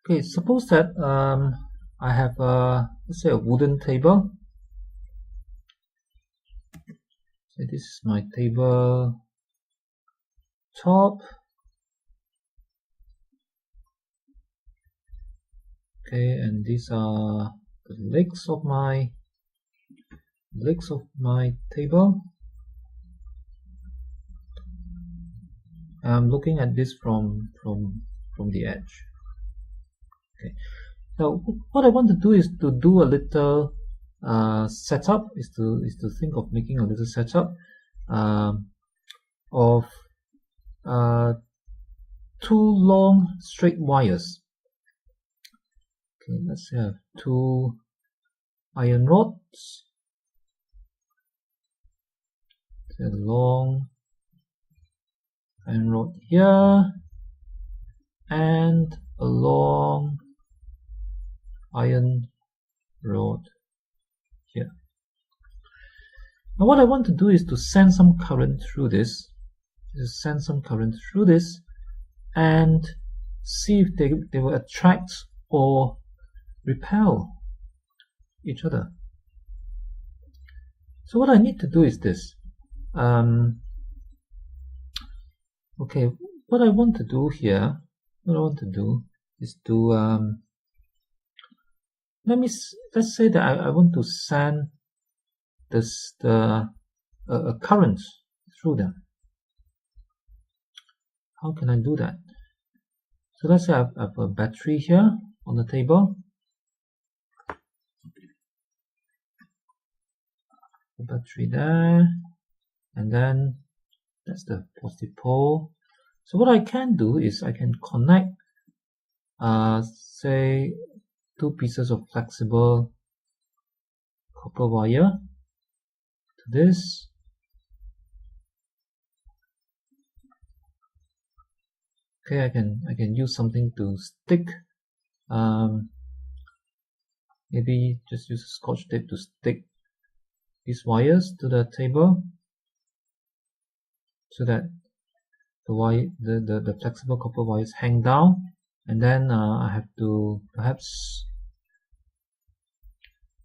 Okay, suppose that I have let's say a wooden table. So this is my table top. Okay, and these are the legs of my table. I'm looking at this from the edge. Okay. Now, what I want to do is to do a little setup. Is to think of making a little setup of two long straight wires. Okay, let's have two iron rods. A long iron rod here and a long iron rod here. Now what I want to do is to send some current through this. And see if they will attract or repel each other. So what I need to do is this. Okay, what I want to do here, is to let's say that I want to send a current through them. How can I do that? So let's say I have a battery here on the table. The battery there, and then that's the positive pole. So what I can do is I can connect say two pieces of flexible copper wire to this. Okay, I can use something to stick, maybe just use Scotch tape to stick these wires to the table so that the flexible copper wires hang down, and then I have to perhaps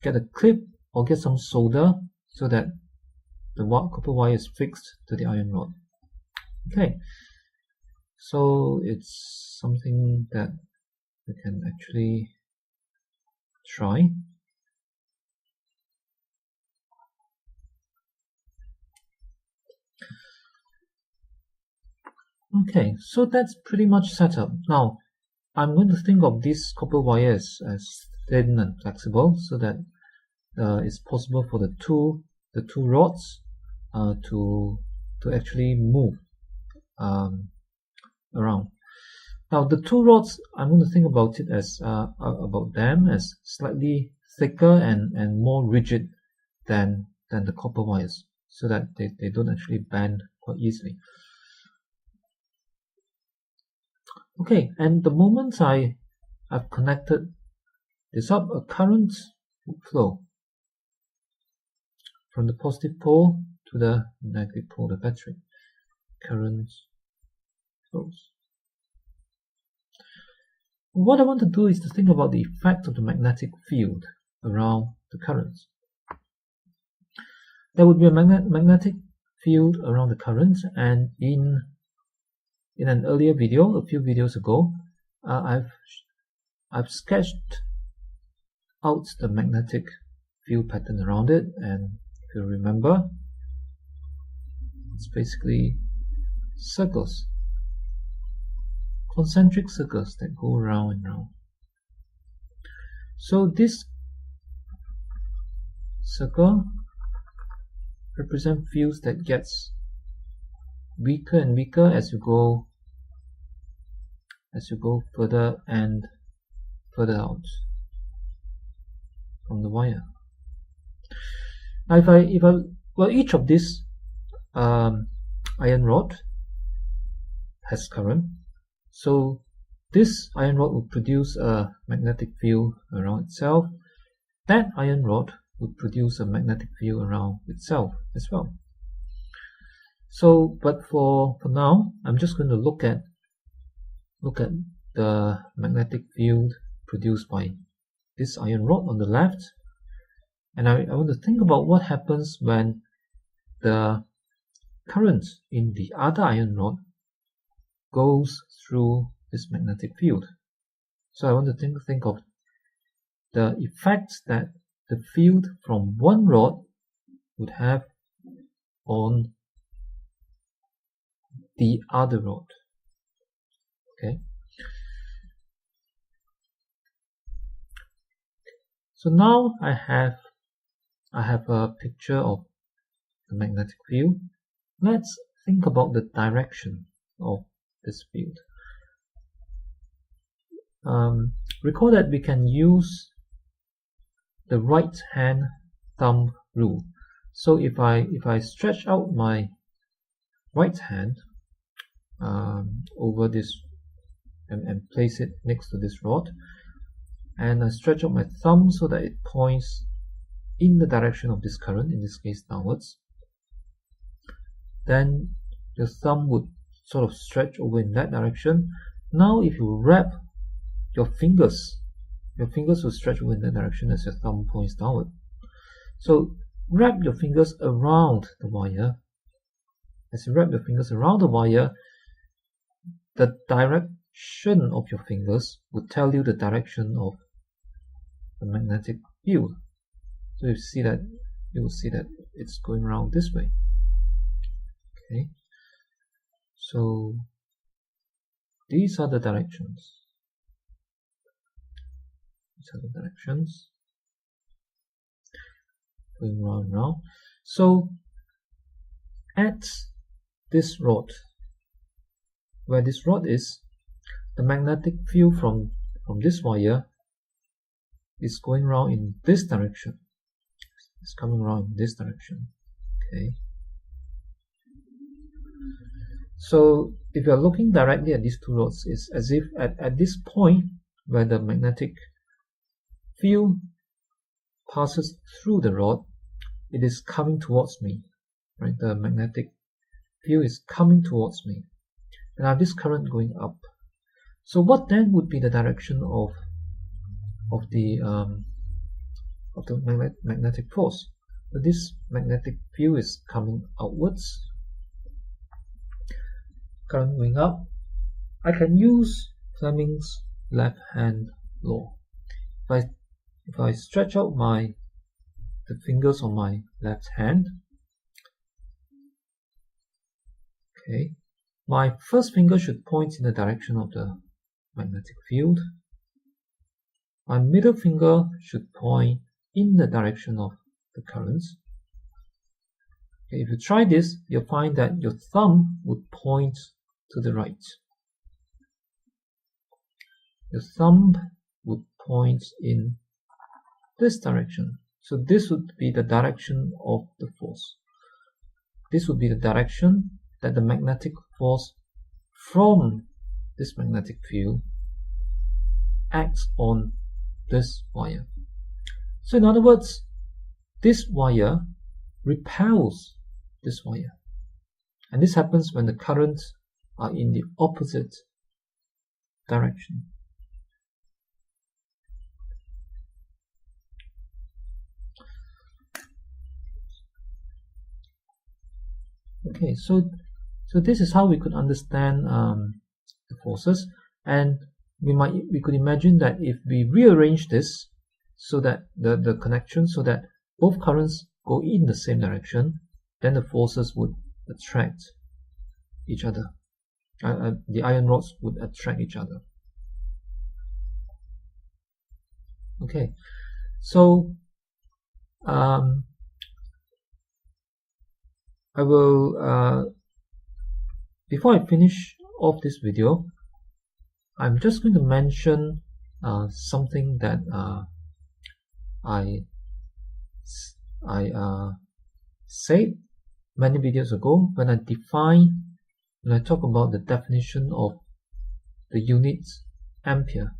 get a clip or get some solder so that the copper wire is fixed to the iron rod. Okay, so it's something that we can actually try. Okay, so that's pretty much set up. Now, I'm going to think of these copper wires as thin and flexible so that it's possible for the two rods to actually move around. Now, the two rods, I'm going to think about it as them as slightly thicker and more rigid than the copper wires, so that they don't actually bend quite easily. Okay, and the moment I've connected this up, a current will flow from the positive pole to the negative pole, the battery. Current flows. What I want to do is to think about the effect of the magnetic field around the currents. There would be a magnetic field around the currents, and in an earlier video, a few videos ago, I've sketched out the magnetic field pattern around it, and if you remember, it's basically circles, concentric circles that go round and round. So this circle represents fields that gets weaker and weaker as you go further and further out from the wire. Now each of these iron rod has current, so this iron rod will produce a magnetic field around itself. That iron rod would produce a magnetic field around itself as well. So, but for now, I'm just going to look at the magnetic field produced by this iron rod on the left, and I want to think about what happens when the current in the other iron rod goes through this magnetic field. So I want to think of the effects that the field from one rod would have on the other rod. Okay. So now I have a picture of the magnetic field. Let's think about the direction of this field. Recall that we can use the right hand thumb rule. So if I stretch out my right hand over this and place it next to this rod, and I stretch out my thumb so that it points in the direction of this current, in this case downwards, then your thumb would sort of stretch over in that direction. Now if you wrap your fingers will stretch over in that direction as your thumb points downward. So wrap your fingers around the wire. As you wrap your fingers around the wire, the direction of your fingers would tell you the direction of the magnetic field. So you will see that it's going around this way. Okay. So these are the directions. These are the directions going round and round. So at this rod, where this rod is, the magnetic field from this wire is going around in this direction. It's coming around in this direction. Okay. So if you are looking directly at these two rods, it's as if at this point where the magnetic field passes through the rod, it is coming towards me. Right? The magnetic field is coming towards me, and I have this current going up. So what then would be the direction of the magnetic force? So this magnetic field is coming outwards, current going up. I can use Fleming's left hand law. If I stretch out the fingers on my left hand, okay, my first finger should point in the direction of the magnetic field. My middle finger should point in the direction of the currents. Okay, if you try this, you'll find that your thumb would point to the right. Your thumb would point in this direction. So this would be the direction of the force. This would be the direction that the magnetic force from this magnetic field acts on this wire. So in other words, this wire repels this wire. And this happens when the currents are in the opposite direction. Okay, so this is how we could understand the forces, and we could imagine that if we rearrange this so that the connection so that both currents go in the same direction, then the forces would attract each other. The iron rods would attract each other. Okay, so I will before I finish off this video, I'm just going to mention something that I said many videos ago when I talk about the definition of the unit ampere.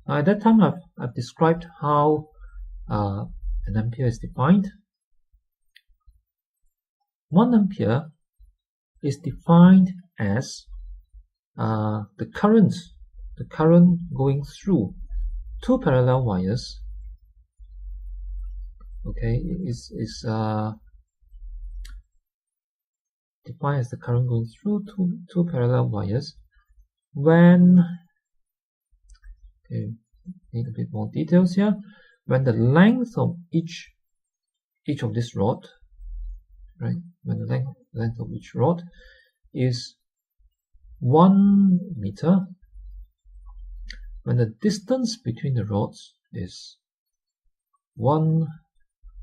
At that time, I've described how an ampere is defined. 1 ampere is defined as the current going through two parallel wires, okay, is defined as the current going through two parallel wires when, okay, need a bit more details here, when the length of each of this rod, right, when the length of each rod is 1 meter, when the distance between the rods is 1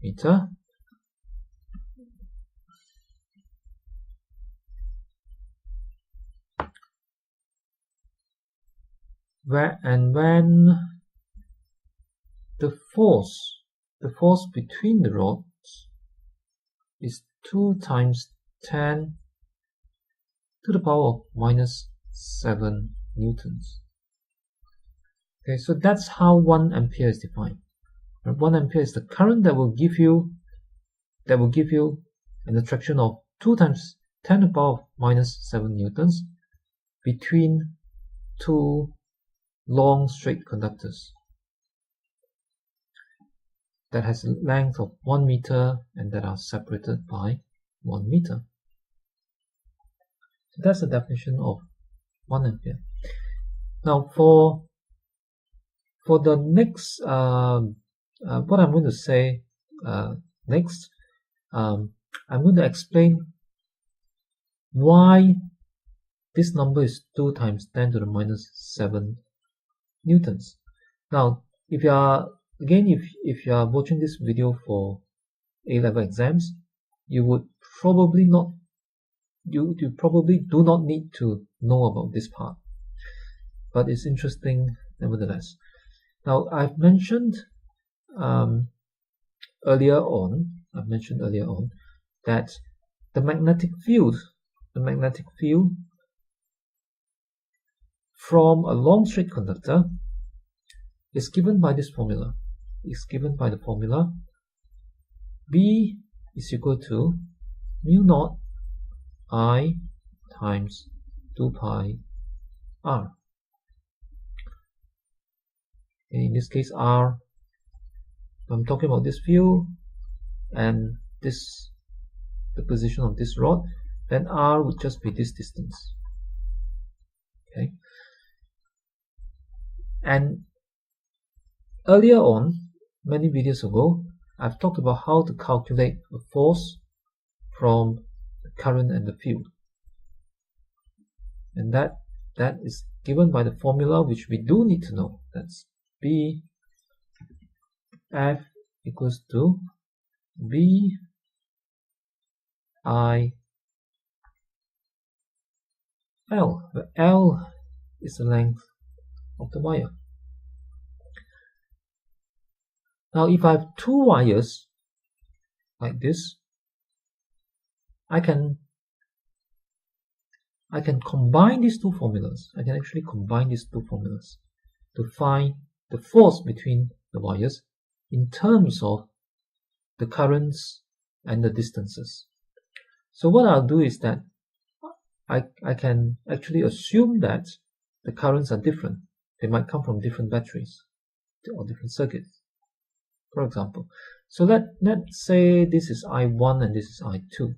meter, and when the force between the rods is 2 times 10 to the power of minus 7 newtons. Okay, so that's how 1 ampere is defined. 1 ampere is the current that will give you an attraction of 2 times 10 to the power of minus 7 newtons between two long straight conductors that has a length of 1 meter and that are separated by 1 meter. So that's the definition of 1 ampere. Now for the next, what I'm going to say next, I'm going to explain why this number is 2 times 10 to the minus 7 newtons. Now, if you are watching this video for A-level exams, you probably do not need to know about this part, but it's interesting nevertheless. Now, I've mentioned earlier on that the magnetic field from a long straight conductor is given by this formula. It's given by the formula B is equal to mu naught I times 2 pi r. In this case, r, I'm talking about this field and the position of this rod, then r would just be this distance. Okay. And earlier on, many videos ago, I've talked about how to calculate a force from the current and the field. And that is given by the formula which we do need to know. That's B F equals to B I L, where L is the length of the wire. Now, if I have two wires like this, I can combine these two formulas. I can actually combine these two formulas to find the force between the wires in terms of the currents and the distances. So what I'll do is that I can actually assume that the currents are different. They might come from different batteries or different circuits, for example. So let's say this is I1 and this is I2.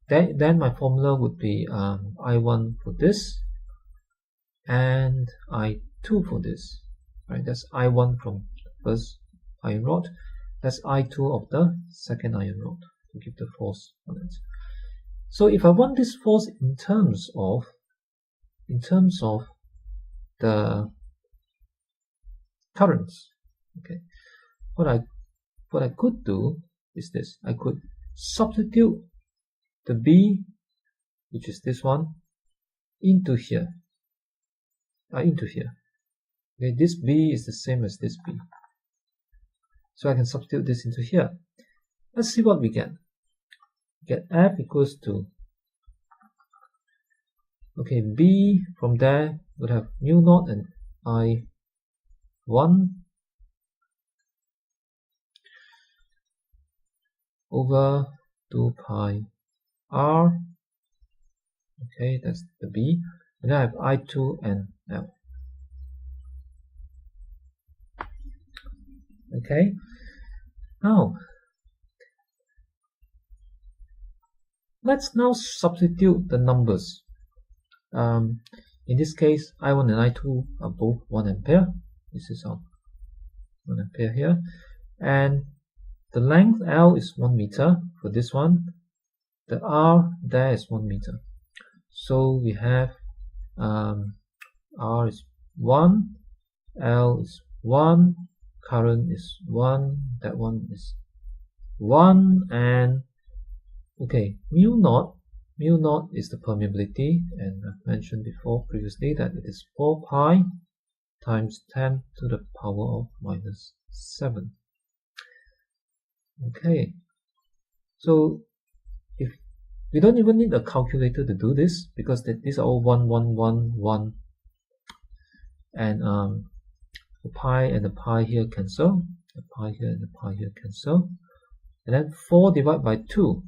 Then my formula would be I1 for this and I2 for this. Right? That's I1 from the first iron rod. That's I2 of the second iron rod to give the force on it. So if I want this force in terms of the currents, okay, what I could do is this. I could substitute the B, which is this one, into here. Okay, this B is the same as this B. So I can substitute this into here. Let's see what we get. Get F equals to, okay, B from there would have mu naught and I1 over 2 pi r. Okay, that's the B. and then I have I2 and L. Okay, now let's now substitute the numbers. In this case, I1 and I2 are both 1 ampere. This is our 1 ampere here, and the length L is 1 meter for this one. The R there is 1 meter. So we have R is 1, L is 1, current is 1, that one is 1, and okay, mu naught is the permeability, and I've mentioned before previously that it is 4 pi times 10 to the power of minus 7. Okay, so if we don't even need a calculator to do this, because these are all 1, 1, 1, 1, and the pi and the pi here cancel, the pi here and the pi here cancel, and then 4 divided by 2.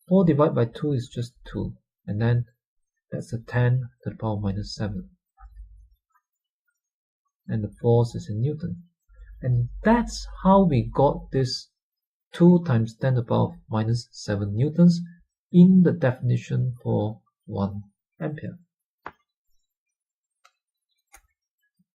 4 divided by 2 is just 2, and then that's a 10 to the power minus 7. And the force is in Newton. And that's how we got this 2 times 10 to the power minus 7 newtons in the definition for 1 ampere.